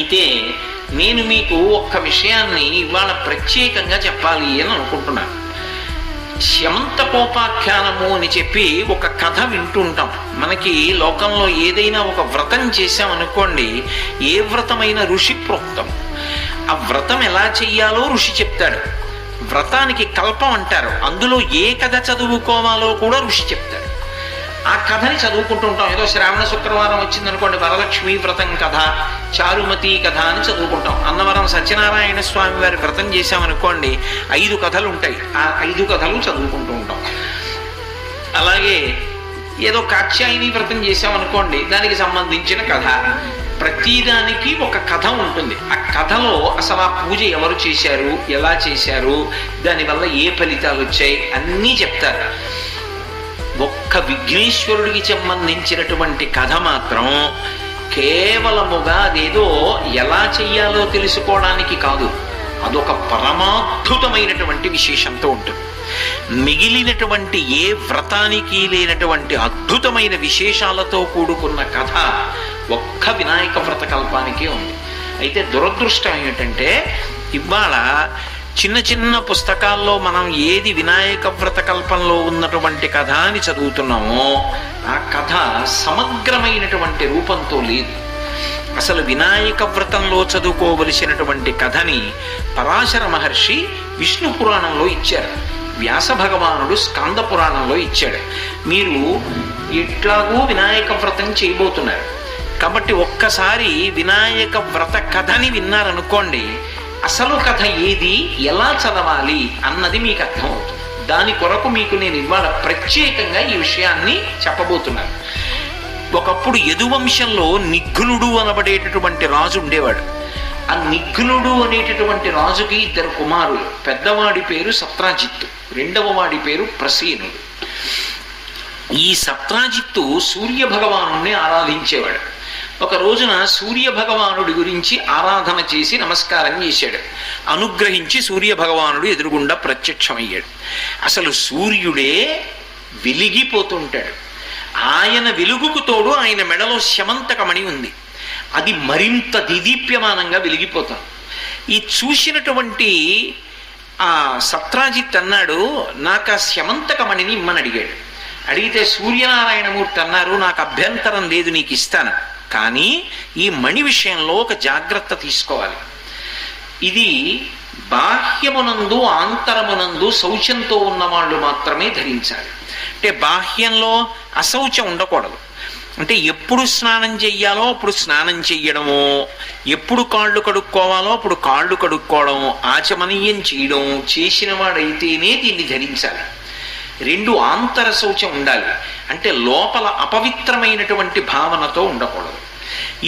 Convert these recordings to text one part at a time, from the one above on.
అయితే నేను మీకు ఒక్క విషయాన్ని ఇవాళ ప్రత్యేకంగా చెప్పాలి అని అనుకుంటున్నాను. శమంతకోపాఖ్యానము అని చెప్పి ఒక కథ వింటుంటాం. మనకి లోకంలో ఏదైనా ఒక వ్రతం చేశామనుకోండి, ఏ వ్రతమైన ఋషి ప్రోక్తం. ఆ వ్రతం ఎలా చెయ్యాలో ఋషి చెప్తాడు. వ్రతానికి కల్పం అంటారు. అందులో ఏ కథ చదువుకోవాలో కూడా ఋషి చెప్తాడు. ఆ కథని చదువుకుంటూ ఉంటాం. ఏదో శ్రావణ శుక్రవారం వచ్చిందనుకోండి, వరలక్ష్మీ వ్రతం కథ, చారుమతి కథ అని చదువుకుంటాం. అన్నవరం సత్యనారాయణ స్వామి వారి వ్రతం చేశామనుకోండి, 5 కథలు ఉంటాయి. ఆ 5 కథలు చదువుకుంటూ ఉంటాం. అలాగే ఏదో కాత్యాయని వ్రతం చేశామనుకోండి, దానికి సంబంధించిన కథ. ప్రతిదానికి ఒక కథ ఉంటుంది. ఆ కథలో అసలు ఆ పూజ ఎవరు చేశారు, ఎలా చేశారు, దానివల్ల ఏ ఫలితాలు వచ్చాయి అన్నీ చెప్తారు. ఒక్క విఘ్నేశ్వరుడికి సంబంధించినటువంటి కథ మాత్రం కేవలముగా అదేదో ఎలా చెయ్యాలో తెలుసుకోవడానికి కాదు, అదొక పరమాద్భుతమైనటువంటి విశేషంతో ఉంటుంది. మిగిలినటువంటి ఏ వ్రతానికి లేనటువంటి అద్భుతమైన విశేషాలతో కూడుకున్న కథ ఒక్క వినాయక వ్రత కల్పానికే ఉంది. అయితే దురదృష్టం ఏమిటంటే, ఇవాళ చిన్న చిన్న పుస్తకాల్లో మనం ఏది వినాయక వ్రత కల్పంలో ఉన్నటువంటి కథ అని చదువుతున్నామో ఆ కథ సమగ్రమైనటువంటి రూపంతో లేదు. అసలు వినాయక వ్రతంలో చదువుకోవలసినటువంటి కథని పరాశర మహర్షి విష్ణు పురాణంలో ఇచ్చారు, వ్యాస భగవానుడు స్కంద పురాణంలో ఇచ్చాడు. మీరు ఎట్లాగూ వినాయక వ్రతం చేయబోతున్నారు కాబట్టి ఒక్కసారి వినాయక వ్రత కథని విన్నారనుకోండి, అసలు కథ ఏది, ఎలా చదవాలి అన్నది మీకు అర్థమవుతుంది. దాని కొరకు మీకు నేను ఇవాళ ప్రత్యేకంగా ఈ విషయాన్ని చెప్పబోతున్నాను. ఒకప్పుడు యదువంశంలో నిఘ్నుడు అనబడేటటువంటి రాజు ఉండేవాడు. ఆ నిఘ్నుడు అనేటటువంటి రాజుకి 2 కుమారులు. పెద్దవాడి పేరు సత్రాజిత్తు, రెండవ వాడి పేరు ప్రసేనుడు. ఈ సత్రాజిత్తు సూర్య భగవానుణ్ణి ఆరాధించేవాడు. ఒక రోజున సూర్య భగవానుడి గురించి ఆరాధన చేసి నమస్కారం చేశాడు. అనుగ్రహించి సూర్య భగవానుడు ఎదురుగుండా ప్రత్యక్షమయ్యాడు. అసలు సూర్యుడే వెలిగిపోతుంటాడు. ఆయన వెలుగుకు తోడు ఆయన మెడలో శమంతకమణి ఉంది. అది మరింత దిదీప్యమానంగా వెలిగిపోతాం. ఈ చూసినటువంటి ఆ సత్రాజిత్ అన్నాడు, నాకు ఆ శమంతకమణిని ఇమ్మని అడిగాడు. అడిగితే సూర్యనారాయణమూర్తి అన్నారు, నాకు అభ్యంతరం లేదు, నీకు ఇస్తాను. కానీ ఈ మణి విషయంలో ఒక జాగ్రత్త తీసుకోవాలి. ఇది బాహ్యమునందు ఆంతరమునందు శౌచంతో ఉన్నవాళ్ళు మాత్రమే ధరించాలి. అంటే బాహ్యంలో అశౌచం ఉండకూడదు. అంటే ఎప్పుడు స్నానం చెయ్యాలో అప్పుడు స్నానం చెయ్యడము, ఎప్పుడు కాళ్ళు కడుక్కోవాలో అప్పుడు కాళ్ళు కడుక్కోవడం, ఆచమనీయం చేయడం చేసిన వాడైతేనే దీన్ని ధరించాలి. 2 ఆంతర శౌచం ఉండాలి. అంటే లోపల అపవిత్రమైనటువంటి భావనతో ఉండకూడదు.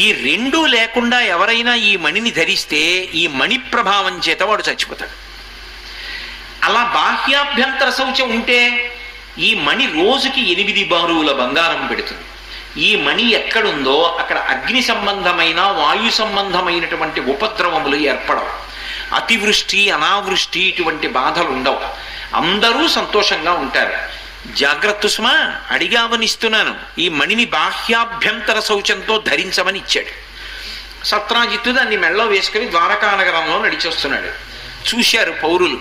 ఈ 2 లేకుండా ఎవరైనా ఈ మణిని ధరిస్తే ఈ మణి ప్రభావం చేత వాడు చచ్చిపోతాడు. అలా బాహ్యాభ్యంతర శౌచం ఉంటే ఈ మణి రోజుకి 8 బారువుల బంగారం పెడుతుంది. ఈ మణి ఎక్కడుందో అక్కడ అగ్ని సంబంధమైన వాయు సంబంధమైనటువంటి ఉపద్రవములు ఏర్పడవు. అతివృష్టి అనావృష్టి ఇటువంటి బాధలు ఉండవు. అందరూ సంతోషంగా ఉంటారు. జాగ్రత్త సుమా, అడిగావనిస్తున్నాను. ఈ మణిని బాహ్యాభ్యంతర శౌచంతో ధరించమని ఇచ్చాడు. సత్రాజిత్తు దాన్ని మెళ్ళో వేసుకుని ద్వారకా నగరంలో నడిచొస్తున్నాడు. చూశారు పౌరులు,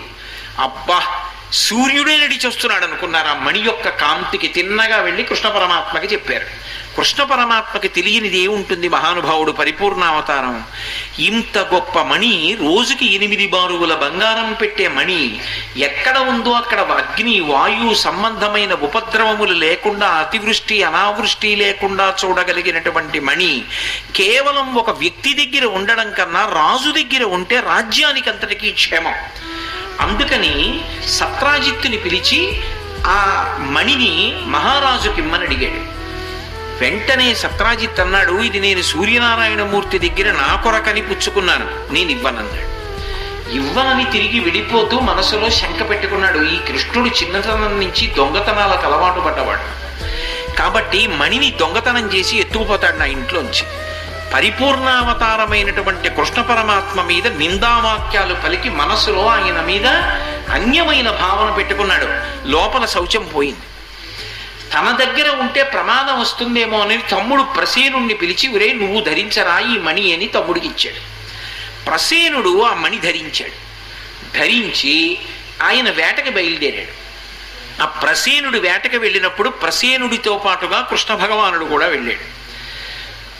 అబ్బా సూర్యుడే నడిచొస్తున్నాడు అనుకున్నారు. ఆ మణి యొక్క కాంతికి తిన్నగా వెళ్ళి కృష్ణ పరమాత్మకి చెప్పారు. కృష్ణ పరమాత్మకి తెలియనిది ఏముంటుంది, మహానుభావుడు పరిపూర్ణావతారం. ఇంత గొప్ప మణి, రోజుకి 8 బారువుల బంగారం పెట్టే మణి ఎక్కడ ఉందో అక్కడ అగ్ని వాయు సంబంధమైన ఉపద్రవములు లేకుండా, అతివృష్టి అనావృష్టి లేకుండా చూడగలిగినటువంటి మణి కేవలం ఒక వ్యక్తి దగ్గర ఉండడం కన్నా రాజు దగ్గర ఉంటే రాజ్యానికి అంతటికీ క్షేమం. అందుకని సత్రాజిత్తుని పిలిచి ఆ మణిని మహారాజుకిమ్మని అడిగాడు. వెంటనే సత్రాజిత్ అన్నాడు, ఇది నేను సూర్యనారాయణమూర్తి దగ్గర నా కొరకని పుచ్చుకున్నాను, నేను ఇవ్వనన్నాడు. ఇవ్వనని తిరిగి విడిపోతూ మనసులో శంక పెట్టుకున్నాడు. ఈ కృష్ణుడు చిన్నతనం నుంచి దొంగతనాలకు అలవాటు పడ్డవాడు కాబట్టి మణిని దొంగతనం చేసి ఎత్తుకుపోతాడు నా ఇంట్లోంచి. పరిపూర్ణావతారమైనటువంటి కృష్ణ పరమాత్మ మీద నిందావాక్యాలు పలికి మనసులో ఆయన మీద అన్యమైన భావన పెట్టుకున్నాడు. లోపల శౌచం పోయింది. తన దగ్గర ఉంటే ప్రమాదం వస్తుందేమో అని తమ్ముడు ప్రసేనుణ్ణి పిలిచి ఒరే నువ్వు ధరించరా ఈ మణి అని తమ్ముడికి ఇచ్చాడు. ప్రసేనుడు ఆ మణి ధరించాడు. ధరించి ఆయన వేటకి బయలుదేరాడు. ఆ ప్రసేనుడు వేటకి వెళ్ళినప్పుడు ప్రసేనుడితో పాటుగా కృష్ణ భగవానుడు కూడా వెళ్ళాడు.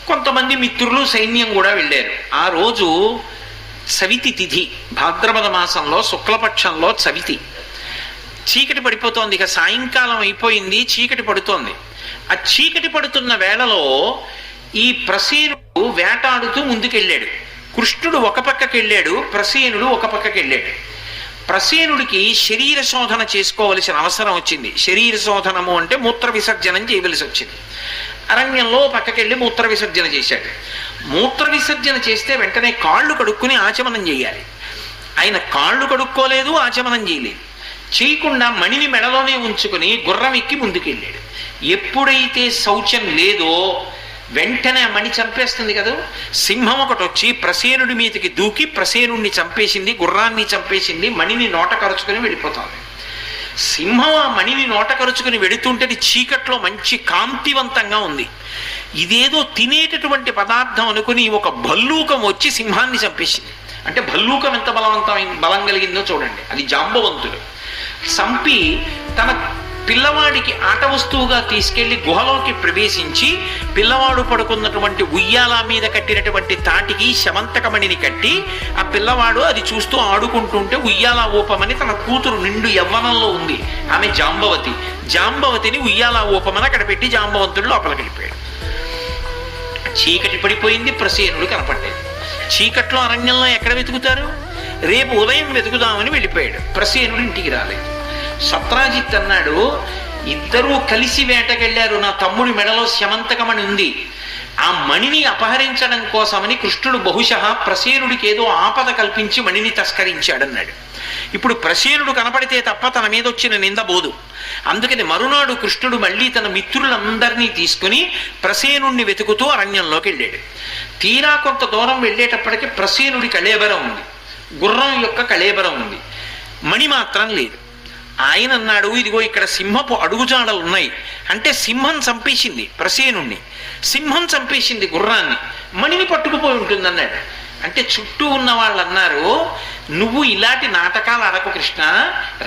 కొంతమంది మిత్రులు సైన్యం కూడా వెళ్ళారు. ఆ రోజు సవితి తిథి, భాద్రపద మాసంలో శుక్లపక్షంలో చవితి. చీకటి పడిపోతోంది, ఇక సాయంకాలం అయిపోయింది, చీకటి పడుతోంది. ఆ చీకటి పడుతున్న వేళలో ఈ ప్రసేనుడు వేటాడుతూ ముందుకెళ్ళాడు. కృష్ణుడు ఒక పక్కకి వెళ్ళాడు, ప్రసేనుడు ఒక పక్కకి వెళ్ళాడు. ప్రసేనుడికి శరీర శోధన చేసుకోవలసిన అవసరం వచ్చింది. శరీర శోధనము అంటే మూత్ర విసర్జనం చేయవలసి వచ్చింది. అరణ్యంలో పక్కకెళ్ళి మూత్ర విసర్జన చేశాడు. మూత్ర విసర్జన చేస్తే వెంటనే కాళ్ళు కడుక్కుని ఆచమనం చేయాలి. ఆయన కాళ్ళు కడుక్కోలేదు, ఆచమనం చేయలేదు. చేయకుండా మణిని మెడలోనే ఉంచుకుని గుర్రం ఎక్కి ముందుకెళ్ళాడు. ఎప్పుడైతే శౌచం లేదో వెంటనే ఆ మణి చంపేస్తుంది కదా. సింహం ఒకటి వచ్చి ప్రసేనుడి మీదకి దూకి ప్రసేనుడిని చంపేసింది, గుర్రాన్ని చంపేసింది, మణిని నోట కరుచుకుని వెళ్ళిపోతుంది. సింహం ఆ మణిని నోట కరుచుకుని వెడుతుంటే చీకట్లో మంచి కాంతివంతంగా ఉంది. ఇదేదో తినేటటువంటి పదార్థం అనుకుని ఒక భల్లూకం వచ్చి సింహాన్ని చంపేసింది. అంటే భల్లూకం ఎంత బలం కలిగిందో చూడండి. అది జాంబవంతుడు. చంపి తన పిల్లవాడికి ఆట వస్తువుగా తీసుకెళ్లి గుహలోకి ప్రవేశించి పిల్లవాడు పడుకున్నటువంటి ఉయ్యాల మీద కట్టినటువంటి తాటికి శమంతకమణిని కట్టి ఆ పిల్లవాడు అది చూస్తూ ఆడుకుంటుంటే ఉయ్యాల ఊపమని తన కూతురు నిండు యవ్వనంలో ఉంది, ఆమె జాంబవతి. జాంబవతిని ఉయ్యాల ఊపమని అక్కడ పెట్టి జాంబవంతుడు లోపలికి వెళ్ళిపోయాడు. చీకటి పడిపోయింది, ప్రసేనుడు కనపడ్డాడు. చీకట్లో అరణ్యంలో ఎక్కడ వెతుకుతారు? రేపు ఉదయం వెతుకుదామని వెళ్ళిపోయాడు. ప్రసేనుడు ఇంటికి రాలేదు. సత్రాజిత్ అన్నాడు, ఇద్దరూ కలిసి వేటకెళ్లారు, నా తమ్ముడి మెడలో శమంతకమణి ఉంది, ఆ మణిని అపహరించడం కోసమని కృష్ణుడు బహుశः ప్రసేనుడికి ఏదో ఆపద కల్పించి మణిని తస్కరించాడన్నాడు. ఇప్పుడు ప్రసేనుడు కనపడితే తప్ప తన మీద వచ్చిన నింద బోదు. అందుకని మరునాడు కృష్ణుడు మళ్ళీ తన మిత్రులందరినీ తీసుకుని ప్రసేనుణ్ణి వెతుకుతూ అరణ్యంలోకి వెళ్ళాడు. తీరా కొంత దూరం వెళ్ళేటప్పటికి ప్రసేనుడి కళేబరం ఉంది, గుర్రం యొక్క కళేబరం ఉంది, మణి మాత్రం లేదు. ఆయన అన్నాడు, ఇదిగో ఇక్కడ సింహపు అడుగుజాడలు ఉన్నాయి. అంటే సింహం చంపేసింది ప్రసేనుణ్ణి, సింహం చంపేసింది గుర్రాన్ని, మణిని పట్టుకుపోయి ఉంటుంది అన్నాడు. అంటే చుట్టూ ఉన్న వాళ్ళు అన్నారు, నువ్వు ఇలాంటి నాటకాలు ఆడకు కృష్ణ,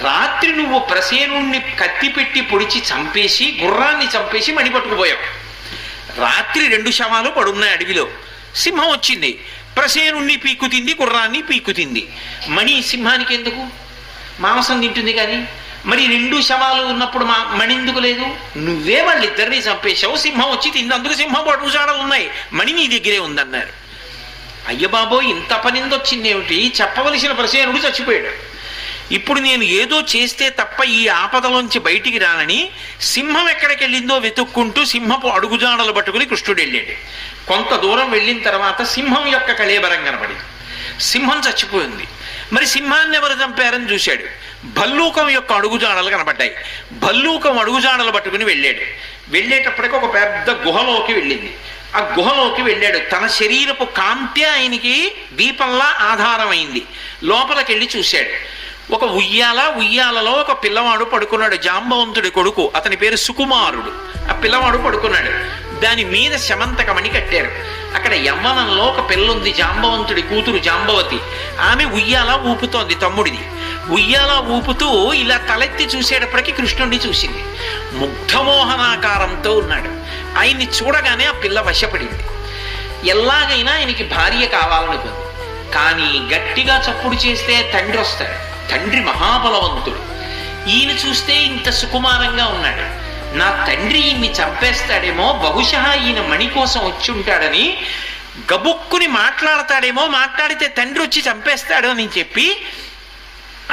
రాత్రి నువ్వు ప్రసేనుణ్ణి కత్తి పెట్టి పొడిచి చంపేసి గుర్రాన్ని చంపేసి మణి పట్టుకుపోయావు. రాత్రి 2 శవాలు పడున్నాయి అడవిలో. సింహం వచ్చింది, ప్రసేనుణ్ణి పీక్కుతింది, గుర్రాన్ని పీక్కుతింది. మణి సింహానికి ఎందుకు? మాంసం తింటుంది కానీ. మరి 2 శవాలు ఉన్నప్పుడు మణి ఎందుకు లేదు? నువ్వే వాళ్ళిద్దరినీ చంపేశావు, సింహం వచ్చి తింది, అందుకు సింహం అడుగుజాడలు ఉన్నాయి, మణి నీ దగ్గరే ఉందన్నారు. అయ్య బాబోయ్, ఇంత పనిందొచ్చింది ఏమిటి? చెప్పవలసిన ప్రసేనుడు చచ్చిపోయాడు. ఇప్పుడు నేను ఏదో చేస్తే తప్ప ఈ ఆపదలోంచి బయటికి రానని సింహం ఎక్కడికి వెళ్ళిందో వెతుక్కుంటూ సింహపు అడుగుజాడలు పట్టుకుని కృష్ణుడు వెళ్ళాడు. కొంత దూరం వెళ్ళిన తర్వాత సింహం యొక్క కళేబరం కనబడింది. సింహం చచ్చిపోయింది. మరి సింహాన్ని ఎవరు చంపారని చూశాడు. భల్లూకం యొక్క అడుగుజాడలు కనబడ్డాయి. భల్లూకం అడుగుజాడలు పట్టుకుని వెళ్ళాడు. వెళ్ళేటప్పటికి ఒక పెద్ద గుహలోకి వెళ్ళింది. ఆ గుహలోకి వెళ్ళాడు. తన శరీరపు కాంతి ఆయనకి దీపంలా ఆధారమైంది. లోపలికి వెళ్ళి చూశాడు. ఒక ఉయ్యాలలో ఒక పిల్లవాడు పడుకున్నాడు, జాంబవంతుడి కొడుకు, అతని పేరు సుకుమారుడు. ఆ పిల్లవాడు పడుకున్నాడు. దాని మీద శమంతకమణి కట్టారు. అక్కడ యవ్వనంలో ఒక పిల్లుంది, జాంబవంతుడి కూతురు జాంబవతి. ఆమె ఉయ్యాల ఊపుతోంది తమ్ముడిది. ఉయ్యాల ఊపుతూ ఇలా తలెత్తి చూసేటప్పటికి కృష్ణుడిని చూసింది. ముగ్ధమోహనాకారంతో ఉన్నాడు. ఆయన్ని చూడగానే ఆ పిల్ల వశపడింది. ఎలాగైనా ఆయనకి భార్య కావాలనుకుంది. కానీ గట్టిగా చప్పుడు చేస్తే తండ్రి వస్తాడు. తండ్రి మహాబలవంతుడు. ఈయన చూస్తే ఇంత సుకుమారంగా ఉన్నాడు. నా తండ్రి ఈయన్ని చంపేస్తాడేమో, బహుశా ఈయన మణి కోసం వచ్చి ఉంటాడని గబుక్కుని మాట్లాడతాడేమో, మాట్లాడితే తండ్రి వచ్చి చంపేస్తాడు అని చెప్పి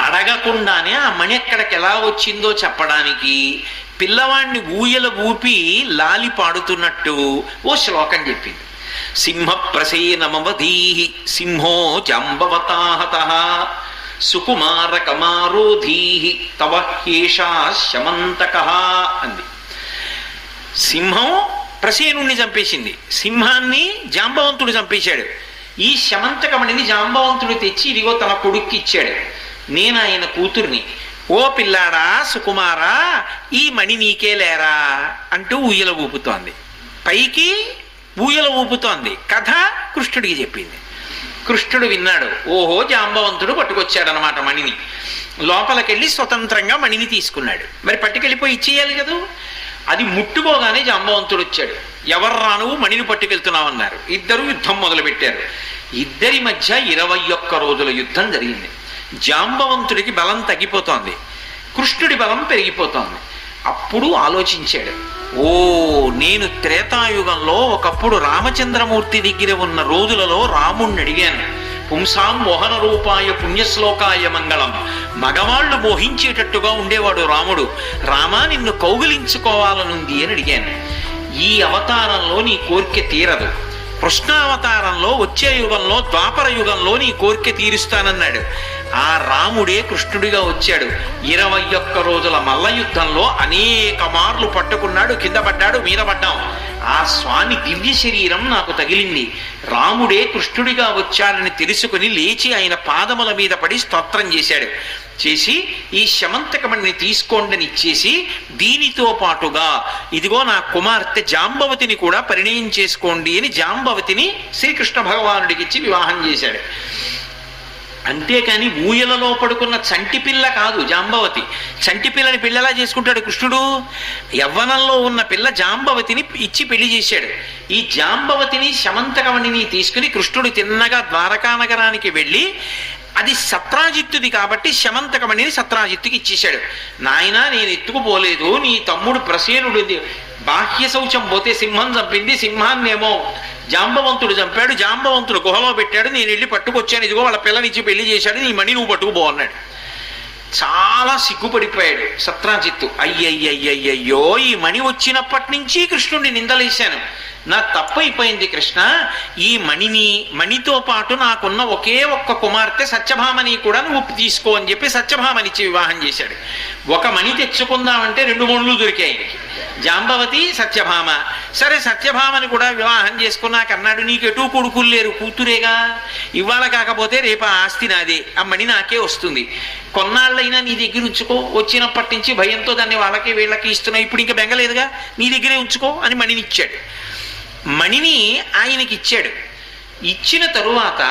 అడగకుండానే ఆ మణి ఎక్కడికి ఎలా వచ్చిందో చెప్పడానికి పిల్లవాడిని ఊయల ఊపి లాలి పాడుతున్నట్టు ఓ శ్లోకం చెప్పింది. సింహ ప్రసేనమవధీహి సింహో జాంబవతాహతః సుకుమార కమారోధీహి తవ హేషా శమంతకః అంది. సింహం ప్రసేనుణ్ణి చంపేసింది, సింహాన్ని జాంబవంతుడు చంపేశాడు. ఈ శమంతకమణిని జాంబవంతుడు తెచ్చి ఇదిగో తన కొడుక్కి ఇచ్చాడు. నేను ఆయన కూతుర్ని, ఓ పిల్లాడా సుకుమారా, ఈ మణి నీకే లేరా అంటూ ఊయల ఊపుతోంది. పైకి ఊయల ఊపుతోంది. కథ కృష్ణుడికి చెప్పింది. కృష్ణుడు విన్నాడు. ఓహో, జాంబవంతుడు పట్టుకొచ్చాడనమాట మణిని. లోపలికెళ్ళి స్వతంత్రంగా మణిని తీసుకున్నాడు. మరి పట్టుకెళ్ళిపోయి ఇచ్చేయాలి కదా. అది ముట్టుకోగానే జాంబవంతుడు వచ్చాడు. ఎవర్రా నువ్వు, మణిని పట్టుకెళ్తున్నావన్నారు. ఇద్దరు యుద్ధం మొదలుపెట్టారు. ఇద్దరి మధ్య 21 రోజుల యుద్ధం జరిగింది. జాంబవంతుడికి బలం తగ్గిపోతోంది, కృష్ణుడి బలం పెరిగిపోతోంది. అప్పుడు ఆలోచించాడు, ఓ నేను త్రేతాయుగంలో ఒకప్పుడు రామచంద్రమూర్తి దగ్గర ఉన్న రోజులలో రాముణ్ణి అడిగాను. పుంసాం మోహన రూపాయ పుణ్యశ్లోకాయ మంగళం. మగవాళ్లు మోహించేటట్టుగా ఉండేవాడు రాముడు. రామా, నిన్ను కౌగిలించుకోవాలనుంది అని అడిగాను. ఈ అవతారంలో నీ కోరిక తీరదు, కృష్ణావతారంలో వచ్చే యుగంలో ద్వాపర యుగంలో నీ కోరిక తీరుస్తానన్నాడు. ఆ రాముడే కృష్ణుడిగా వచ్చాడు. 21 రోజుల మల్ల యుద్ధంలో అనేక మార్లు పట్టుకున్నాడు, కింద పడ్డాడు, మీద పడ్డాం. ఆ స్వామి దివ్య శరీరం నాకు తగిలింది. రాముడే కృష్ణుడిగా వచ్చాడని తెలుసుకుని లేచి ఆయన పాదముల మీద పడి స్తోత్రం చేశాడు. చేసి ఈ శమంతకమణిని తీసుకోండని ఇచ్చేసి, దీనితో పాటుగా ఇదిగో నా కుమార్తె జాంబవతిని కూడా పరిణయం చేసుకోండి అని జాంబవతిని శ్రీకృష్ణ భగవానుడికి ఇచ్చి వివాహం చేశాడు. అంతేకాని ఊయలలో పడుకున్న చంటి పిల్ల కాదు జాంబవతి. చంటి పిల్లని పిల్లలా చేసుకుంటాడు కృష్ణుడు. యవ్వనంలో ఉన్న పిల్ల జాంబవతిని ఇచ్చి పెళ్లి చేశాడు. ఈ జాంబవతిని శమంతకమణిని తీసుకుని కృష్ణుడు తిన్నగా ద్వారకా నగరానికి వెళ్ళి, అది సత్రాజిత్తుది కాబట్టి శమంతకమణిని సత్రాజిత్తుకి ఇచ్చేశాడు. నాయన, నేను ఎత్తుకుపోలేదు, నీ తమ్ముడు ప్రసేనుడు బాహ్య శౌచం పోతే సింహం చంపింది, సింహాన్నేమో జాంబవంతుడు చంపాడు, జాంబవంతుడు గుహలో పెట్టాడు, నేను వెళ్ళి పట్టుకొచ్చాను, ఇదిగో వాళ్ళ పిల్లనిచ్చి పెళ్లి చేశాడు, నీ మణి నువ్వు పట్టుకుపో అన్నాడు. చాలా సిగ్గుపడిపోయాడు సత్రాజిత్తు. అయ్యయ్యయ్యయ్యో, ఈ మణి వచ్చినప్పటి నుంచి కృష్ణుడిని నిందలేశాను, నా తప్పైపోయింది కృష్ణ. ఈ మణితో పాటు నాకున్న ఒకే ఒక్క కుమార్తె సత్యభామని కూడా నువ్వు తీసుకో అని చెప్పి సత్యభామనిచ్చి వివాహం చేశాడు. ఒక మణి తెచ్చుకుందామంటే 2 మణులు దొరికాయి ఆయనకి, జాంబవతి సత్యభామ. సరే, సత్యభామని కూడా వివాహం చేసుకున్నాక అన్నాడు, నీకు ఎటూ కొడుకులు లేరు, కూతురేగా, ఇవాళ కాకపోతే రేపు ఆ ఆస్తి నాదే, ఆ మణి నాకే వస్తుంది, కొన్నాళ్ళైనా నీ దగ్గర ఉంచుకో, వచ్చినప్పటి నుంచి భయంతో దాన్ని వాళ్ళకి వీళ్ళకి ఇస్తున్నావు, ఇప్పుడు ఇంకా బెంగలేదుగా, నీ దగ్గరే ఉంచుకో అని మణిని ఇచ్చాడు. మణిని ఆయనకి ఇచ్చాడు. ఇచ్చిన తరువాత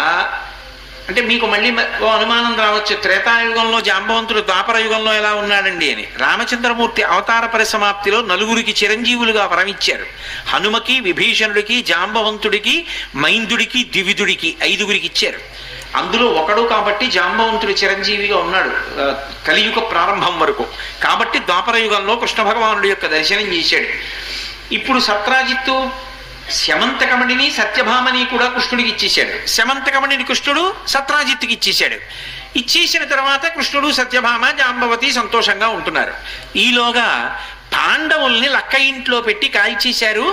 అంటే మీకు మళ్ళీ అనుమానం రావచ్చు, త్రేతాయుగంలో జాంబవంతుడు ద్వాపర యుగంలో ఎలా ఉన్నాడండి అని. రామచంద్రమూర్తి అవతార పరిసమాప్తిలో 4 చిరంజీవులుగా వరమిచ్చారు. హనుమకి, విభీషణుడికి, జాంబవంతుడికి, మైందుడికి, ద్వివిధుడికి 5 ఇచ్చారు. అందులో ఒకడు కాబట్టి జాంబవంతుడు చిరంజీవిగా ఉన్నాడు కలియుగ ప్రారంభం వరకు. కాబట్టి ద్వాపర యుగంలో కృష్ణ భగవానుడి యొక్క దర్శనం చేశాడు. ఇప్పుడు సత్రాజిత్తు శమంతకమణిని సత్యభామని కూడా కృష్ణుడికి ఇచ్చేశాడు. శమంతకమణిని కృష్ణుడు సత్రాజిత్తుకి ఇచ్చేశాడు. ఇచ్చేసిన తర్వాత కృష్ణుడు, సత్యభామ, జాంబవతి సంతోషంగా ఉంటున్నారు. ఈలోగా పాండవుల్ని లక్క ఇంట్లో పెట్టి కాల్చేశారు.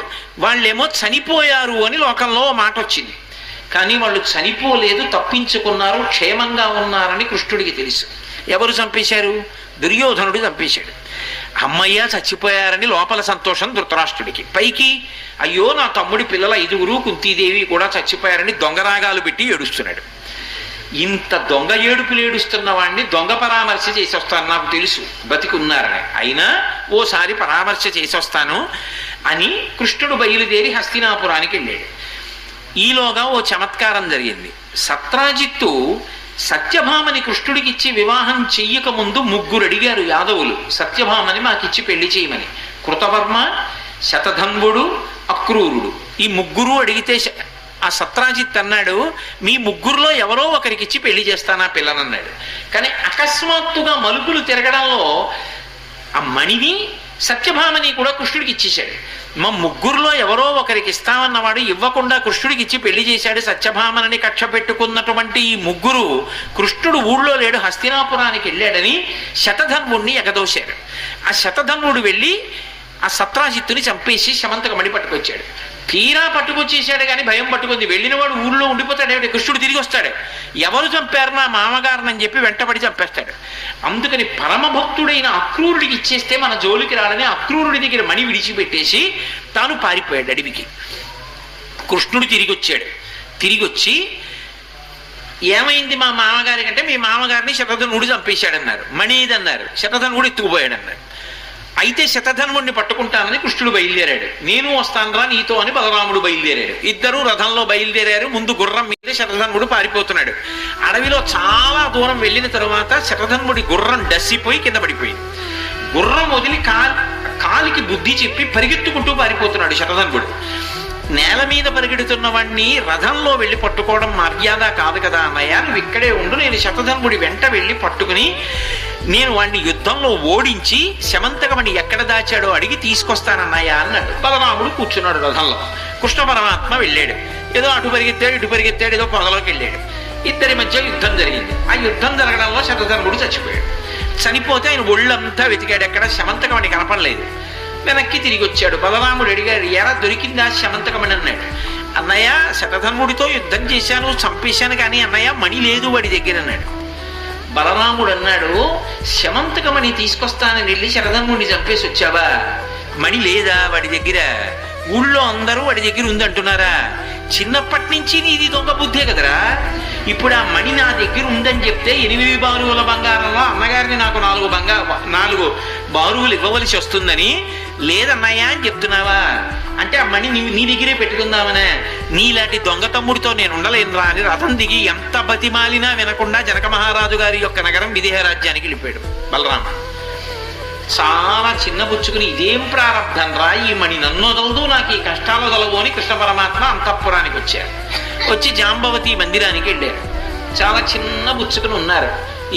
వాళ్ళేమో చనిపోయారు అని లోకంలో మాట వచ్చింది. కానీ వాళ్ళు చనిపోలేదు, తప్పించుకున్నారు, క్షేమంగా ఉన్నారని కృష్ణుడికి తెలుసు. ఎవరు చంపేశారు? దుర్యోధనుడు చంపేశాడు. అమ్మయ్య చచ్చిపోయారని లోపల సంతోషం ధృతరాష్ట్రుడికి. పైకి అయ్యో నా తమ్ముడి పిల్లల 5 కుంతీదేవి కూడా చచ్చిపోయారని దొంగరాగాలు పెట్టి ఏడుస్తున్నాడు. ఇంత దొంగ ఏడుపులు ఏడుస్తున్న వాడిని దొంగ పరామర్శ చేసి వస్తాను, నాకు తెలుసు బతికున్నారని, అయినా ఓసారి పరామర్శ చేసి వస్తాను అని కృష్ణుడు బయలుదేరి హస్తినాపురానికి వెళ్ళాడు. ఈలోగా ఓ చమత్కారం జరిగింది. సత్రాజిత్తు సత్యభామని కృష్ణుడికి ఇచ్చి వివాహం చెయ్యక ముందు 3 అడిగారు యాదవులు, సత్యభామని మాకిచ్చి పెళ్లి చేయమని. కృతవర్మ, శతధన్వుడు, అక్రూరుడు. ఈ 3 అడిగితే ఆ సత్రాజిత్ అన్నాడు, మీ 3లో ఎవరో ఒకరికిచ్చి పెళ్లి చేస్తానా పిల్లనన్నాడు. కానీ అకస్మాత్తుగా మలుపులు తిరగడంలో ఆ మణిని సత్యభామని కూడా కృష్ణుడికి ఇచ్చేశాడు. మా 3లో ఎవరో ఒకరికి ఇస్తామన్నవాడు ఇవ్వకుండా కృష్ణుడికి ఇచ్చి పెళ్లి చేశాడు. సత్యభామని కక్ష పెట్టుకున్నటువంటి ఈ 3 కృష్ణుడు ఊళ్ళో లేడు, హస్తినాపురానికి వెళ్ళాడని శతధన్వుడిని ఎగదోశారు. ఆ శతధన్వుడు వెళ్ళి ఆ సత్రాజిత్తుని చంపేసి శమంతకమణి పట్టుకొచ్చాడు. తీరా పట్టుకొచ్చేసాడు కానీ భయం పట్టుకుంది. వెళ్ళినవాడు ఊళ్ళో ఉండిపోతాడు, కృష్ణుడు తిరిగి వస్తాడు. ఎవరు చంపారు? నా మామగారిని చెప్పి వెంటబడి చంపేస్తాడు. అందుకని పరమభక్తుడైన అక్రూరుడికి ఇచ్చేస్తే మన జోలికి రాడని అక్రూరుడి దగ్గర మణి విడిచిపెట్టేసి తాను పారిపోయాడు అడవికి. కృష్ణుడు తిరిగి వచ్చాడు. తిరిగి వచ్చి ఏమైంది మా మామగారి కంటే మీ మామగారిని శతధనుడు చంపేశాడన్నారు. మణిదన్నారు, శతధనుడు ఎత్తుకుపోయాడన్నారు. అయితే శతధనుడిని పట్టుకుంటానని కృష్ణుడు బయలుదేరాడు. నేను వస్తానరా నీతో అని బలరాముడు బయలుదేరాడు. ఇద్దరూ రథంలో బయలుదేరారు. ముందు గుర్రం మీద శతధనుడు పారిపోతున్నాడు. అడవిలో చాలా దూరం వెళ్ళిన తరువాత శతధనుడి గుర్రం డస్సిపోయి కింద పడిపోయింది. గుర్రం వదిలి కాలికి బుద్ధి చెప్పి పరిగెత్తుకుంటూ పారిపోతున్నాడు శతధనుడు. నేల మీద పరిగెడుతున్న వాడిని రథంలో వెళ్ళి పట్టుకోవడం మర్యాద కాదు కదా అన్నయ్య, నువ్వు ఇక్కడే ఉండు, నేను శతధనుడి వెంట వెళ్ళి పట్టుకుని నేను వాడిని యుద్ధంలో ఓడించి శమంతకమణి ఎక్కడ దాచాడో అడిగి తీసుకొస్తానన్నయ్య అన్నాడు. బలరాముడు కూర్చున్నాడు రథంలో. కృష్ణ పరమాత్మ వెళ్ళాడు. ఏదో అటు పరిగెత్తాడు ఇటు పరిగెత్తాడు, ఏదో పొగలోకి వెళ్ళాడు. ఇద్దరి మధ్య యుద్ధం జరిగింది. ఆ యుద్ధం జరగడంలో శతధనుడు చచ్చిపోయాడు. చనిపోతే ఆయన ఒళ్ళంతా వెతికాడు, ఎక్కడ శమంతకమణి కనపడలేదు. వెనక్కి తిరిగి వచ్చాడు. బలరాముడు అడిగాడు, ఎలా దొరికిందా శమంతకమణి అన్నాడు. అన్నయ్య శతధనుడితో యుద్ధం చేశాను, చంపేశాను, కానీ అన్నయ్య మణి లేదు వాడి దగ్గర అన్నాడు. బలరాముడు అన్నాడు, శమంతకమణి తీసుకొస్తానని వెళ్ళి శతధనుడిని చంపేసి వచ్చావా? మణి లేదా వాడి దగ్గర? ఊళ్ళో అందరూ వాడి దగ్గర ఉందంటున్నారా? చిన్నప్పటి నుంచి నీది దొంగ బుద్ధే కదరా. ఇప్పుడు ఆ మణి నా దగ్గర ఉందని చెప్తే 8 బారువుల బంగారంలో అన్నగారిని నాకు 4 బారువులు ఇవ్వవలసి వస్తుందని లేదన్నయ్యా అని చెప్తున్నావా? అంటే ఆ మణి నీ దగ్గరే పెట్టుకుందామనే. నీలాంటి దొంగ తమ్ముడితో నేను ఉండలేనురా అని రథం దిగి ఎంత బతిమాలినా వినకుండా జనక మహారాజు గారి యొక్క నగరం విదేహ రాజ్యానికి వెళ్ళిపోయాడు బలరామ. చాలా చిన్న పుచ్చుకుని ఇదేం ప్రారంధం రా, ఈ మణి నన్ను వదలదు, నాకు ఈ కష్టాలు వదలవు అని కృష్ణ పరమాత్మ అంతఃపురానికి వచ్చారు. వచ్చి జాంబవతి మందిరానికి వెళ్ళారు. చాలా చిన్న బుచ్చుకుని ఉన్నారు.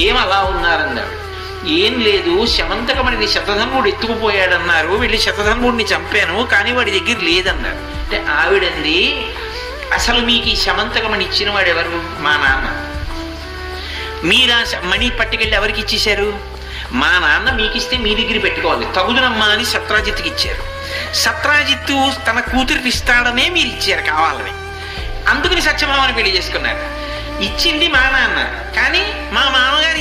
ఏం అలా ఉన్నారన్నాడు. ఏం లేదు, శమంతకమణిని శతధనుడు ఎత్తుకుపోయాడన్నారు, వెళ్ళి శతధనుడిని చంపాను, కానీ వాడి దగ్గర లేదన్నారు. అంటే ఆవిడంది, అసలు మీకు ఈ శమంతకమణి ఇచ్చిన వాడు ఎవరు? మా నాన్న. మీరా మణి పట్టుకెళ్ళి ఎవరికి ఇచ్చేశారు? మా నాన్న మీకు ఇస్తే మీ దగ్గర పెట్టుకోవాలి, తగుదునమ్మా అని సత్రాజిత్తుకి ఇచ్చారు. సత్రాజిత్తు తన కూతురికి ఇస్తాడనే మీరు ఇచ్చారు కావాలని. అందుకని సత్యభామని పెళ్లి చేసుకున్నారు. ఇచ్చింది మా నాన్న, కానీ మా మామగారు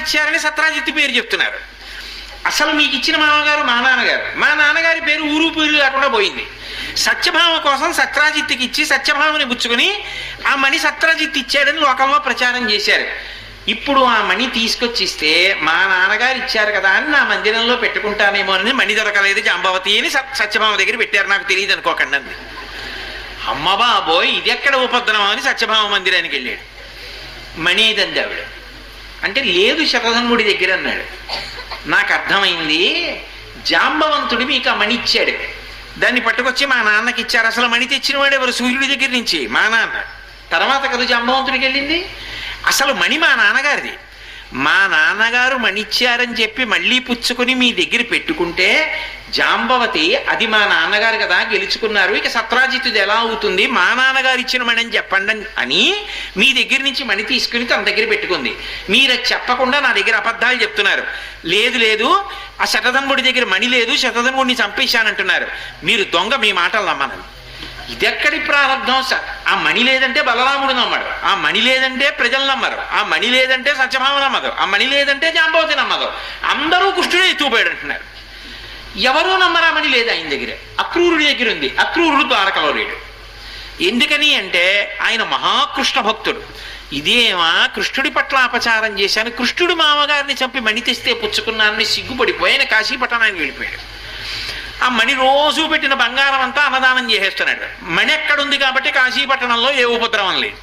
ఇచ్చారని సత్రాజిత్తు పేరు చెప్తున్నారు. అసలు మీకు ఇచ్చిన మామగారు మా నాన్నగారు. మా నాన్నగారి పేరు ఊరు పేరు లేకుండా పోయింది. సత్యభామ కోసం సత్రాజిత్తుకి ఇచ్చి సత్యభామని పుచ్చుకుని ఆ మణి సత్రాజిత్తు ఇచ్చాడని లోకంలో ప్రచారం చేశారు. ఇప్పుడు ఆ మణి తీసుకొచ్చిస్తే మా నాన్నగారు ఇచ్చారు కదా అని నా మందిరంలో పెట్టుకుంటానేమో అని మణి దొరకలేదు జాంబవతి అని సత్యభామ దగ్గర పెట్టారు, నాకు తెలియదు అనుకోకండి అంది. అమ్మ బాబోయ్ ఇది ఎక్కడ ఉపద్రవం అని సత్యభామ మందిరానికి వెళ్ళాడు. మణిదంది ఆవిడ. అంటే లేదు శతధనుడి దగ్గర అన్నాడు. నాకు అర్థమైంది, జాంబవంతుడు మీకు ఆ మణి ఇచ్చాడు, దాన్ని పట్టుకొచ్చి మా నాన్నకి ఇచ్చారు. అసలు మణి తెచ్చిన వాడు ఎవరు? సూర్యుడి దగ్గర నుంచి మా నాన్న. తర్వాత కదా జాంబవంతుడికి వెళ్ళింది. అసలు మణి మా నాన్నగారిది. మా నాన్నగారు మణిచ్చారని చెప్పి మళ్ళీ పుచ్చుకొని మీ దగ్గర పెట్టుకుంటే జాంబవతి అది మా నాన్నగారు కదా గెలుచుకున్నారు, ఇక సత్రాజిత్తుది ఎలా అవుతుంది, మా నాన్నగారు ఇచ్చిన మణి అని చెప్పండి అని మీ దగ్గర నుంచి మణి తీసుకుని తన దగ్గర పెట్టుకుంది. మీరు చెప్పకుండా నా దగ్గర అబద్ధాలు చెప్తున్నారు. లేదు ఆ శతధనుడి దగ్గర మణి లేదు, శతధనుడిని చంపేశానంటున్నారు. మీరు దొంగ, మీ మాటలు నమ్మను. ఇదెక్కడి ప్రారంభం? ఆ మణి లేదంటే బలరాముడు నమ్మడు, ఆ మణి లేదంటే ప్రజలు నమ్మరు, ఆ మణి లేదంటే సత్యభామ నమ్మదు, ఆ మణి లేదంటే జాంబవతి నమ్మదు. అందరూ కృష్ణుడే ఎత్తుకుపోయాడు అంటున్నారు. ఎవరూ నమ్మరు ఆ మణి లేదు ఆయన దగ్గర. అక్రూరుడి దగ్గర ఉంది, అక్రూరుడు ద్వారకలో లేడు. ఎందుకని అంటే ఆయన మహాకృష్ణ భక్తుడు. ఇదేమా కృష్ణుడి పట్ల అపచారం చేశాను, కృష్ణుడి మామగారిని చంపి మణి తెస్తే పుచ్చుకున్నానని సిగ్గుపడిపోయి ఆయన కాశీపట్టణానికి వెళ్ళిపోయాడు. ఆ మణి రోజు పెట్టిన బంగారం అంతా అన్నదానం చేసేస్తున్నాడు. మణి ఎక్కడుంది కాబట్టి కాశీపట్టణంలో ఏ ఉపద్రవం లేదు.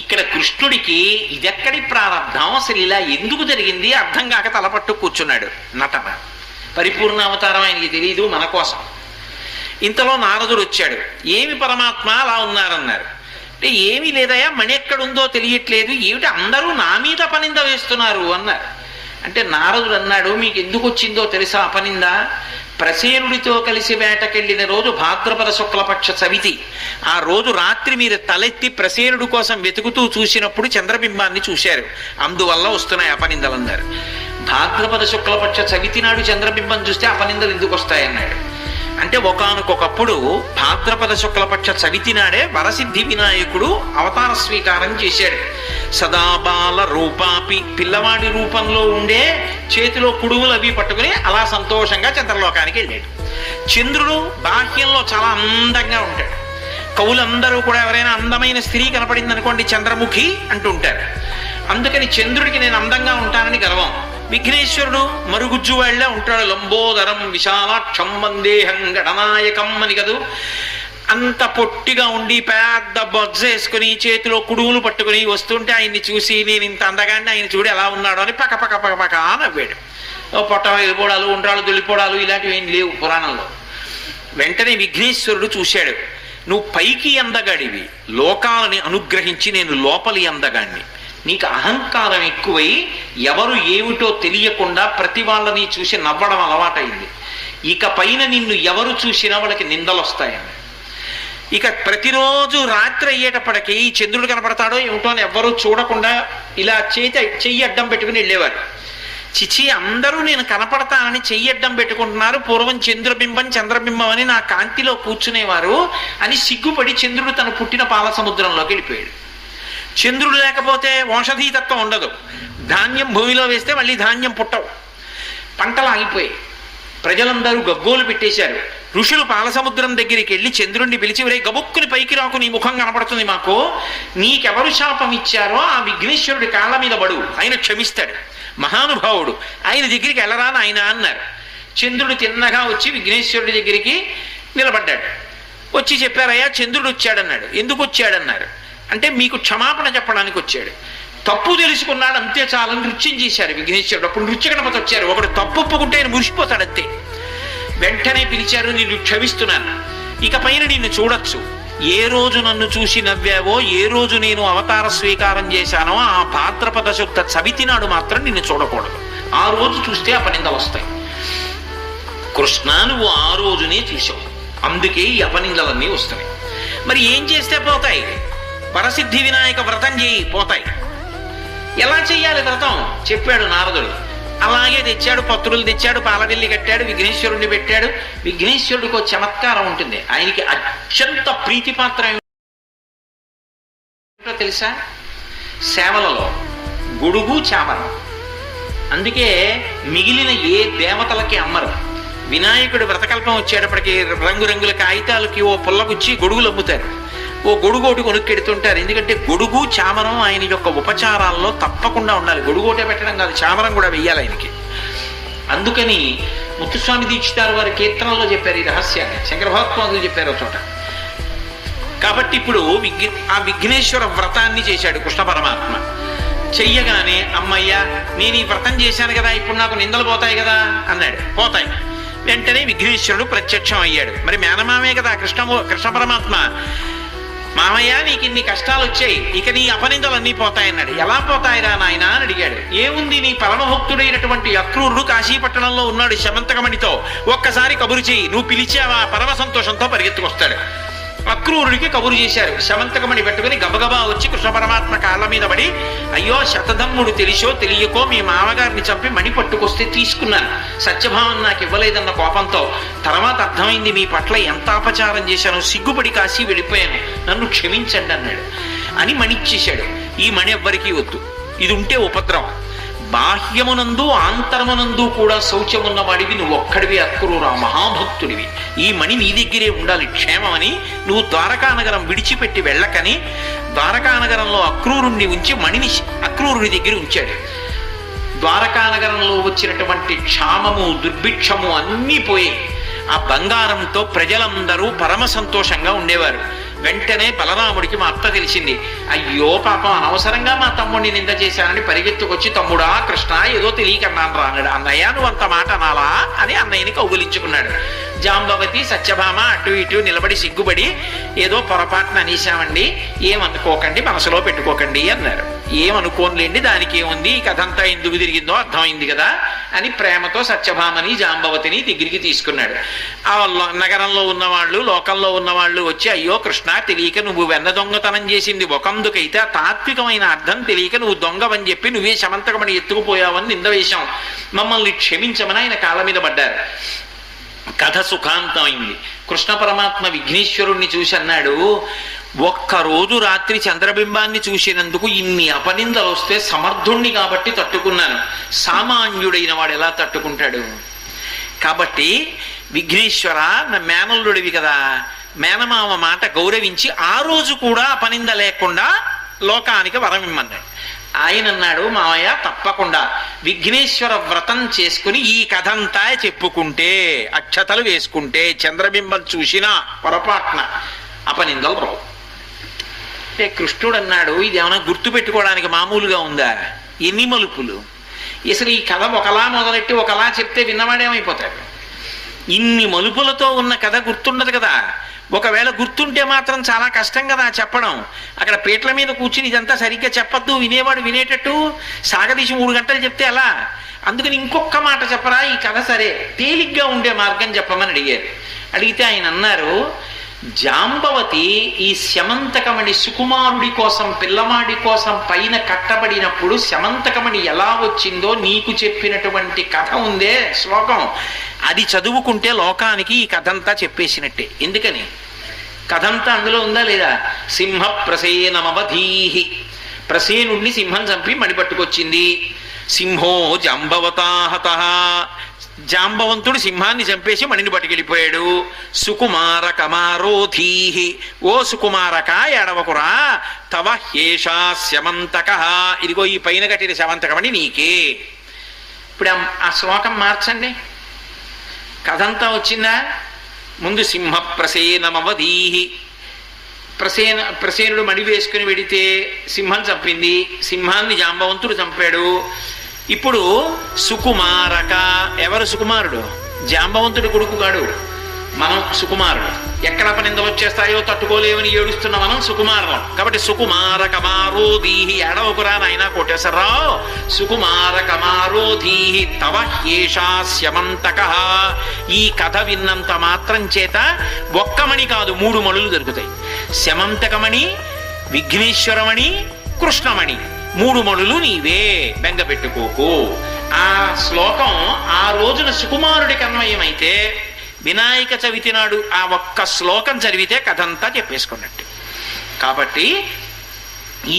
ఇక్కడ కృష్ణుడికి ఇదెక్కడి ప్రారంభం, అసలు ఇలా ఎందుకు జరిగింది అర్థం కాక తలపట్టు కూర్చున్నాడు. నటన పరిపూర్ణ అవతారం ఆయనకి తెలియదు, మన కోసం. ఇంతలో నారదుడు వచ్చాడు. ఏమి పరమాత్మ అలా ఉన్నారన్నారు. అంటే ఏమీ లేదయా, మణి ఎక్కడుందో తెలియట్లేదు, ఏమిటి అందరూ నా మీద పనింద వేస్తున్నారు అన్నారు. అంటే నారదుడు అన్నాడు, మీకు ఎందుకు వచ్చిందో తెలుసా అపనింద? ప్రసేనుడితో కలిసి వేటకెళ్ళిన రోజు భాద్రపద శుక్లపక్ష చవితి. ఆ రోజు రాత్రి మీరు తలెత్తి ప్రసేనుడి కోసం వెతుకుతూ చూసినప్పుడు చంద్రబింబాన్ని చూశారు, అందువల్ల వస్తున్నాయి అపనిందలు అన్నారు. భాద్రపద శుక్లపక్ష చవితి నాడు చంద్రబింబం చూస్తే అపనిందలు ఎందుకు వస్తాయన్నాడు. అంటే ఒకానొకప్పుడు భాద్రపద శుక్లపక్ష చవితి నాడే వరసిద్ధి వినాయకుడు అవతార స్వీకారం చేశాడు. సదాబాల రూపాపి, పిల్లవాడి రూపంలో ఉండే చేతిలో కుడుములు అవి పట్టుకుని అలా సంతోషంగా చంద్రలోకానికి వెళ్ళాడు. చంద్రుడు బాహ్యంలో చాలా అందంగా ఉంటాడు, కవులందరూ కూడా ఎవరైనా అందమైన స్త్రీ కనపడింది అనుకోండి చంద్రముఖి అంటుంటారు. అందుకని చంద్రుడికి నేను అందంగా ఉంటానని గర్వం. విఘ్నేశ్వరుడు మరుగుజ్జు వాళ్ళే ఉంటాడు. లంబోదరం విశాలాక్షం వందేహం గణనాయకం అని కదూ. అంత పొట్టిగా ఉండి పెద్ద బొజ్జ వేసుకుని చేతిలో కుడుములు పట్టుకుని వస్తుంటే ఆయన్ని చూసి నేను ఇంత అందగాన్ని ఆయన చూడు ఎలా ఉన్నాడో అని పక్క పక్క పక్క పక్క నవ్వాడు. పొట్ట వెళ్ళిపోవడాలు ఉండ్రాలు దొల్లిపోవడాలు ఇలాంటివి ఏం లేవు పురాణంలో. వెంటనే విఘ్నేశ్వరుడు చూశాడు, నువ్వు పైకి అందగాడివి, లోకాలని అనుగ్రహించి నేను లోపలి అందగాడిని. నీకు అహంకారం ఎక్కువై ఎవరు ఏమిటో తెలియకుండా ప్రతి వాళ్ళని చూసి నవ్వడం అలవాటైంది. ఇక పైన నిన్ను ఎవరు చూసినా వాళ్ళకి నిందలు వస్తాయని. ఇక ప్రతిరోజు రాత్రి అయ్యేటప్పటికీ ఈ చంద్రుడు కనపడతాడో ఏమిటో అని ఎవ్వరూ చూడకుండా ఇలా చెయ్యి అడ్డం పెట్టుకుని వెళ్ళేవారు. చిచి, అందరూ నేను కనపడతానని చెయ్యి అడ్డం పెట్టుకుంటున్నారు, పూర్వం చంద్రబింబం చంద్రబింబం అని నా కాంతిలో కూర్చునేవారు అని సిగ్గుపడి చంద్రుడు తను పుట్టిన పాల సముద్రంలోకి వెళ్ళిపోయాడు. చంద్రుడు లేకపోతే ఔషధీతత్వం ఉండదు. ధాన్యం భూమిలో వేస్తే మళ్ళీ ధాన్యం పుట్టవు, పంటలు ఆగిపోయాయి. ప్రజలందరూ గగ్గోలు పెట్టేశారు. ఋషులు పాలసముద్రం దగ్గరికి వెళ్ళి చంద్రుణ్ణి పిలిచి, ఒరే గబుక్కుని పైకి రాకు, నీ ముఖం కనపడుతుంది మాకు, నీకెవరు శాపం ఇచ్చారో ఆ విఘ్నేశ్వరుడి కాళ్ళ మీద పడు, ఆయన క్షమిస్తాడు, మహానుభావుడు, ఆయన దగ్గరికి వెళ్ళరా నాయన అన్నారు. చంద్రుడు తిన్నగా వచ్చి విఘ్నేశ్వరుడి దగ్గరికి నిలబడ్డాడు. వచ్చి చెప్పారయ్యా చంద్రుడు వచ్చాడన్నాడు. ఎందుకు వచ్చాడన్నారు అంటే మీకు క్షమాపణ చెప్పడానికి వచ్చాడు. తప్పు తెలుసుకున్నాడు అంతే చాలని నృత్యం చేశారు విఘ్నేశ్వరుడు. అప్పుడు నృత్య గణపతి వచ్చారు. ఒకడు తప్పు ఒప్పుకుంటే ఆయన మురిసిపోతాడు అంతే. వెంటనే పిలిచారు, నిన్ను క్షమిస్తున్నాను, ఇక పైన నిన్ను చూడొచ్చు. ఏ రోజు నన్ను చూసి నవ్వావో, ఏ రోజు నేను అవతార స్వీకారం చేశానో ఆ భాద్రపద శుద్ధ చవితి నాడు మాత్రం నిన్ను చూడకూడదు. ఆ రోజు చూస్తే అపనిందలు వస్తాయి. కృష్ణ నువ్వు ఆ రోజునే చూసావు, అందుకే ఈ అపనిందలన్నీ వస్తున్నాయి. మరి ఏం చేస్తే పోతాయి? వరసిద్ధి వినాయక వ్రతం చేయి, పోతాయి. ఎలా చెయ్యాలి వ్రతం చెప్పాడు నారదుడు. అలాగే తెచ్చాడు, పత్రులు తెచ్చాడు, పాలడిల్లి కట్టాడు, విఘ్నేశ్వరుడిని పెట్టాడు. విఘ్నేశ్వరుడికి ఒక చమత్కారం ఉంటుంది. ఆయనకి అత్యంత ప్రీతిపాత్ర ఏమిటో తెలుసా? సేవలలో గొడుగు చామరం. అందుకే మిగిలిన ఏ దేవతలకి అమ్మరు. వినాయకుడు వ్రతకల్పం వచ్చేటప్పటికి రంగురంగుల కాగితాలకి ఓ పుల్లగుచ్చి గొడుగులు అమ్ముతారు. ఓ గొడుగోటి కొనుక్కెడుతుంటారు. ఎందుకంటే గొడుగు చామరం ఆయన యొక్క ఉపచారాల్లో తప్పకుండా ఉండాలి. గొడుగోటే పెట్టడం కాదు, చామరం కూడా వెయ్యాలి ఆయనకి. అందుకని ముత్తుస్వామి దీక్షితారు వారి కీర్తనలో చెప్పారు ఈ రహస్యాన్ని, శంకర భగవత్పాదులు చెప్పారు ఒక చోట. కాబట్టి ఇప్పుడు ఆ విఘ్నేశ్వర వ్రతాన్ని చేశాడు కృష్ణ పరమాత్మ. చెయ్యగానే అమ్మయ్యా నేను ఈ వ్రతం చేశాను కదా, ఇప్పుడు నాకు నిందలు పోతాయి కదా అన్నాడు. పోతాయి. వెంటనే విఘ్నేశ్వరుడు ప్రత్యక్షం అయ్యాడు. మరి మేనమామే కదా కృష్ణ పరమాత్మ. మామయ్య నీకు ఇన్ని కష్టాలు వచ్చాయి, ఇక నీ అపనిందలన్నీ పోతాయన్నాడు. ఎలా పోతాయిరా నాయన అని అడిగాడు. ఏముంది, నీ పరమభక్తుడైనటువంటి అక్రూరుడు కాశీపట్టణంలో ఉన్నాడు శమంతకమణితో, ఒక్కసారి కబురు చేయి, నువ్వు పిలిచావా పరమ సంతోషంతో పరిగెత్తుకొస్తాడు. అక్రూరుడికి కబురు చేశారు. శమంతకమణి పెట్టుకుని గబగబా వచ్చి కృష్ణ పరమాత్మ కాళ్ళ మీద పడి, అయ్యో శతధమ్ముడు తెలిసో తెలియకో మీ మామగారిని చంపి మణి పట్టుకొస్తే తీసుకున్నాను, సత్యభావం నాకు ఇవ్వలేదన్న కోపంతో. తర్వాత అర్థమైంది మీ పట్ల ఎంత అపచారం చేశానో, సిగ్గుపడి కాశీ వెళ్ళిపోయాను, నన్ను క్షమించండి అన్నాడు. అని మణిచ్చేశాడు. ఈ మణి ఎవ్వరికీ వద్దు, ఇది ఉంటే ఉపద్రవం. బాహ్యమునందు ఆంతరమునందు కూడా శౌచమున్న వాడివి నువ్వు ఒక్కడివి అక్రూరా, మహాభక్తుడివి. ఈ మణి నీ దగ్గరే ఉండాలి క్షేమమని నువ్వు ద్వారకానగరం విడిచిపెట్టి వెళ్ళకని ద్వారకానగరంలో అక్రూరుణ్ణి ఉంచి మణిని అక్రూరుడి దగ్గర ఉంచాడు. ద్వారకానగరంలో వచ్చినటువంటి క్షామము దుర్భిక్షము అన్నీ పోయాయి. ఆ బంగారంతో ప్రజలందరూ పరమ సంతోషంగా ఉండేవారు. వెంటనే బలరాముడికి మా అత్త తెలిసింది. అయ్యో పాపం అనవసరంగా మా తమ్ముడిని నింద చేశానని పరిగెత్తుకొచ్చి, తమ్ముడా కృష్ణ ఏదో తెలియకన్నాను రా అన్నాడు. అన్నయ్య నువ్వు అంత మాట అనాలా అని అన్నయ్యని కౌగులించుకున్నాడు. జాంబవతి సత్యభామ అటు ఇటు నిలబడి సిగ్గుపడి, ఏదో పొరపాటున అనేశామండి, ఏమనుకోకండి, మనసులో పెట్టుకోకండి అన్నారు. ఏమనుకోనులేండి, దానికి ఏముంది, ఈ కథంతా ఎందుకు తిరిగిందో అర్థమైంది కదా అని ప్రేమతో సత్యభామని జాంబవతిని దగ్గరికి తీసుకున్నాడు. ఆ నగరంలో ఉన్నవాళ్ళు లోకంలో ఉన్నవాళ్ళు వచ్చి, అయ్యో కృష్ణ తెలియక నువ్వు వెన్న దొంగతనం చేసింది ఒకందుకైతే ఆ తాత్వికమైన అర్థం తెలియక నువ్వు దొంగవని చెప్పి నువ్వే శమంతకమని ఎత్తుకుపోయావని నింద వేశాం, మమ్మల్ని క్షమించమని ఆయన కాళ్ళ మీద పడ్డారు. కథ సుఖాంతమైంది. కృష్ణ పరమాత్మ విఘ్నేశ్వరుణ్ణి చూసి అన్నాడు, ఒక్కరోజు రాత్రి చంద్రబింబాన్ని చూసినందుకు ఇన్ని అపనిందలు వస్తే సమర్థుణ్ణి కాబట్టి తట్టుకున్నాను, సామాన్యుడైన వాడు ఎలా తట్టుకుంటాడు? కాబట్టి విఘ్నేశ్వర నా మేనల్లుడివి కదా, మేనమామ మాట గౌరవించి ఆ రోజు కూడా అపనింద లేకుండా లోకానికి వరం ఇమ్మన్నాడు. ఆయన అన్నాడు, మావయ్య తప్పకుండా విఘ్నేశ్వర వ్రతం చేసుకుని ఈ కథ అంతా చెప్పుకుంటే, అక్షతలు వేసుకుంటే, చంద్రబింబం చూసినా పొరపాటున అపనిందలు రావు. అంటే కృష్ణుడు అన్నాడు, ఇది ఏమైనా గుర్తు పెట్టుకోవడానికి మామూలుగా ఉందా? ఎన్ని మలుపులు! అసలు ఈ కథ ఒకలా మొదలెట్టి ఒకలా చెప్తే విన్నవాడేమైపోతాడు? ఇన్ని మలుపులతో ఉన్న కథ గుర్తుండదు కదా. ఒకవేళ గుర్తుంటే మాత్రం చాలా కష్టం కదా చెప్పడం. అక్కడ పీటల మీద కూర్చుని ఇదంతా సరిగ్గా చెప్పద్దు, వినేవాడు వినేటట్టు సాగదీసి 3 గంటలు చెప్తే అలా. అందుకని ఇంకొక మాట చెప్పరా ఈ కథ, సరే తేలిగ్గా ఉండే మార్గం చెప్పమని అడిగారు. అడిగితే ఆయన అన్నారు, జాంబవతి ఈ శమంతకమణి సుకుమారుడి కోసం, పిల్లవాడి కోసం పైన కట్టబడినప్పుడు శమంతకమణి ఎలా వచ్చిందో నీకు చెప్పినటువంటి కథ ఉందే శ్లోకం, అది చదువుకుంటే లోకానికి ఈ కథంతా చెప్పేసినట్టే. ఎందుకని? కథంతా అందులో ఉందా లేదా? సింహ ప్రసేనమవధీహి, ప్రసేనుడిని సింహం చంపి మణిపట్టుకొచ్చింది. సింహో జాంబవతాహత, జాంబవంతుడు సింహాన్ని చంపేసి మణిని పట్టుకెళ్ళిపోయాడు. సుకుమార కమారోధీహి, ఓ సుకుమారక ఎడవకురా, తవ హేషా శమంతక, ఇదిగో ఈ పైన కట్టిన శమంతకమని నీకే. ఇప్పుడు ఆ శ్లోకం మార్చండి, కథంతా వచ్చిందా? ముందు సింహ ప్రసేనమవధీహి, ప్రసేనుడు మడి వేసుకుని వెడితే సింహం చంపింది, సింహాన్ని జాంబవంతుడు చంపాడు. ఇప్పుడు సుకుమారక, ఎవరు సుకుమారుడు? జాంబవంతుడు కొడుకు కాడు, మనం సుకుమారుడు. ఎక్కడ అపనిందలు వచ్చేస్తాయో తట్టుకోలేవని ఏడుస్తున్న మనం సుకుమారులం. కాబట్టి సుకుమారకమారోధీహి, ఎడవకురా నాయనా కోటేశ్వరరావు, సుకుమారకమారోధీహి తవ హేషా శమంతక. ఈ కథ విన్నంత మాత్రం చేత ఒక్కమణి కాదు 3 మణులు దొరుకుతాయి. శమంతకమణి, విఘ్నేశ్వరమణి, కృష్ణమణి, 3 మణులు నీవే, బెంగ పెట్టుకోకు. ఆ శ్లోకం ఆ రోజున సుకుమారుడికి అన్వయమైతే వినాయక చవితి నాడు ఆ ఒక్క శ్లోకం చదివితే కథంతా చెప్పేసుకున్నట్టు. కాబట్టి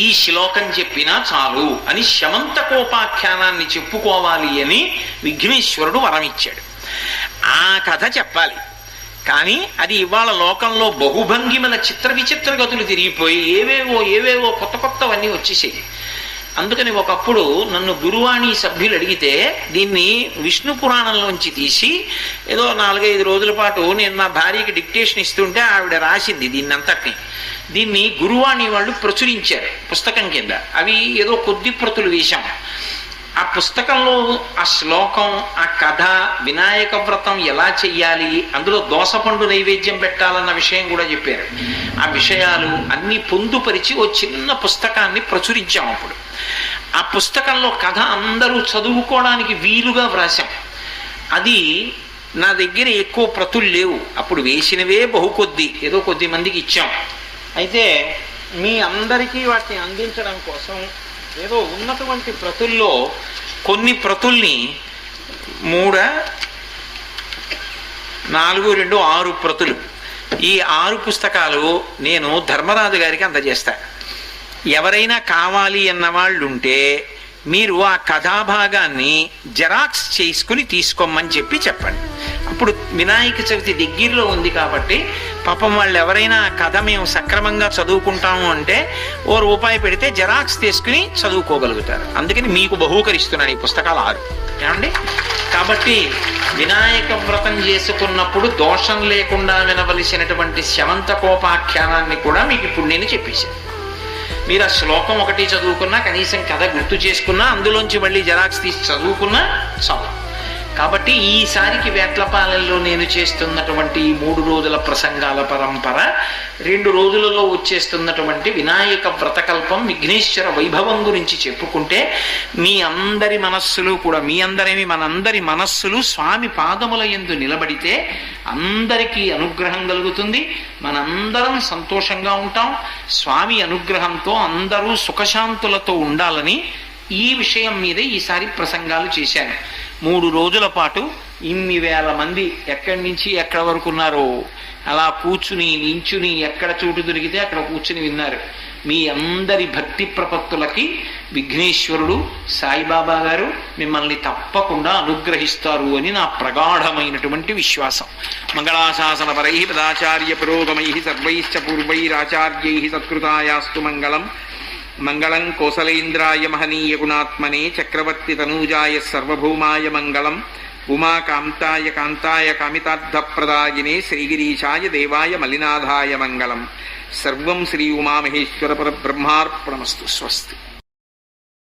ఈ శ్లోకం చెప్పినా చాలు అని శమంతకోపాఖ్యానాన్ని చెప్పుకోవాలి అని విఘ్నేశ్వరుడు వరం ఇచ్చాడు. ఆ కథ చెప్పాలి. కానీ అది ఇవాళ లోకంలో బహుభంగిమల చిత్ర విచిత్ర గతులు తిరిగిపోయి ఏవేవో కొత్త కొత్తవన్నీ వచ్చేసేది. అందుకని ఒకప్పుడు నన్ను గురువాణి సభ్యులు అడిగితే దీన్ని విష్ణు పురాణంలోంచి తీసి ఏదో 4-5 రోజుల పాటు నేను నా భార్యకి డిక్టేషన్ ఇస్తుంటే ఆవిడ రాసింది దీన్ని గురువాణి వాళ్ళు ప్రచురించారు పుస్తకం కింద. అవి ఏదో కొద్ది ప్రతులు వేశాం. ఆ పుస్తకంలో ఆ శ్లోకం, ఆ కథ, వినాయక వ్రతం ఎలా చెయ్యాలి, అందులో దోసపండు నైవేద్యం పెట్టాలన్న విషయం కూడా చెప్పారు. ఆ విషయాలు అన్ని పొందుపరిచి ఓ చిన్న పుస్తకాన్ని ప్రచురించాం. అప్పుడు ఆ పుస్తకంలో కథ అందరూ చదువుకోవడానికి వీలుగా వ్రాసాం. అది నా దగ్గర ఎక్కువ ప్రతులు లేవు, అప్పుడు వేసినవే బహుకొద్ది, ఏదో కొద్ది మందికి ఇచ్చాం. అయితే మీ అందరికీ వాటిని అందించడం కోసం ఏదో ఉన్నటువంటి ప్రతుల్లో కొన్ని ప్రతుల్ని 3, 4, 2, 6 ప్రతులు, ఈ 6 పుస్తకాలు నేను ధర్మరాజు గారికి అందజేస్తా. ఎవరైనా కావాలి అన్న వాళ్ళు ఉంటే మీరు ఆ కథాభాగాన్ని జెరాక్స్ చేసుకుని తీసుకోమని చెప్పండి. అప్పుడు వినాయక చవితి దగ్గరలో ఉంది కాబట్టి పాపం వాళ్ళు ఎవరైనా కథ మేము సక్రమంగా చదువుకుంటాము అంటే ₹1 పెడితే జెరాక్స్ తీసుకుని చదువుకోగలుగుతారు. అందుకని మీకు బహూకరిస్తున్నాను ఈ పుస్తకాలు 6. ఏమండి? కాబట్టి వినాయక వ్రతం చేసుకున్నప్పుడు దోషం లేకుండా వినవలసినటువంటి శమంతకోపాఖ్యానాన్ని కూడా మీకు ఇప్పుడు నేను చెప్పేశాను. మీరు ఆ శ్లోకం ఒకటి చదువుకున్నా, కనీసం కథ గుర్తు చేసుకున్నా, అందులోంచి మళ్ళీ జెరాక్స్ తీసి చదువుకున్నా చాలు. కాబట్టి ఈసారికి వేట్లపాలెంలో నేను చేస్తున్నటువంటి 3 రోజుల ప్రసంగాల పరంపర 2 రోజులలో వచ్చేస్తున్నటువంటి వినాయక వ్రతకల్పం, విఘ్నేశ్వర వైభవం గురించి చెప్పుకుంటే మీ అందరి మనస్సులు కూడా, మీ అందరేమి మనందరి మనస్సులు స్వామి పాదముల యందు నిలబడితే అందరికీ అనుగ్రహం కలుగుతుంది. మనందరం సంతోషంగా ఉంటాం. స్వామి అనుగ్రహంతో అందరూ సుఖశాంతులతో ఉండాలని ఈ విషయం మీద ఈసారి ప్రసంగాలు చేశాను. 3 రోజుల పాటు ఇన్ని వేల మంది ఎక్కడి నుంచి ఎక్కడి వరకు ఉన్నారో అలా కూర్చుని నించుని ఎక్కడ చోటు దొరికితే అక్కడ కూర్చుని విన్నారు. మీ అందరి భక్తి ప్రపత్తులకి విఘ్నేశ్వరుడు సాయిబాబా గారు మిమ్మల్ని తప్పకుండా అనుగ్రహిస్తారు అని నా ప్రగాఢమైనటువంటి విశ్వాసం. మంగళాశాసన పరై పదాచార్య పురోగమై సర్వైశ్చ పూర్వైరాచార్యై సత్కృతాయాస్తు మంగళం. మంగళం కోసలేంద్రాయ మహనీయ గుణాత్మనే చక్రవర్తి తనూజాయ సర్వభౌమాయ మంగళం. ఉమాకాంతాయ కాంతాయ కామితార్థప్రదాయినే శ్రీగిరీశాయ దేవాయ మలినాథాయ మంగళం. సర్వం శ్రీ ఉమామహేశ్వర పరబ్రహ్మార్పణమస్తు. స్వస్తి.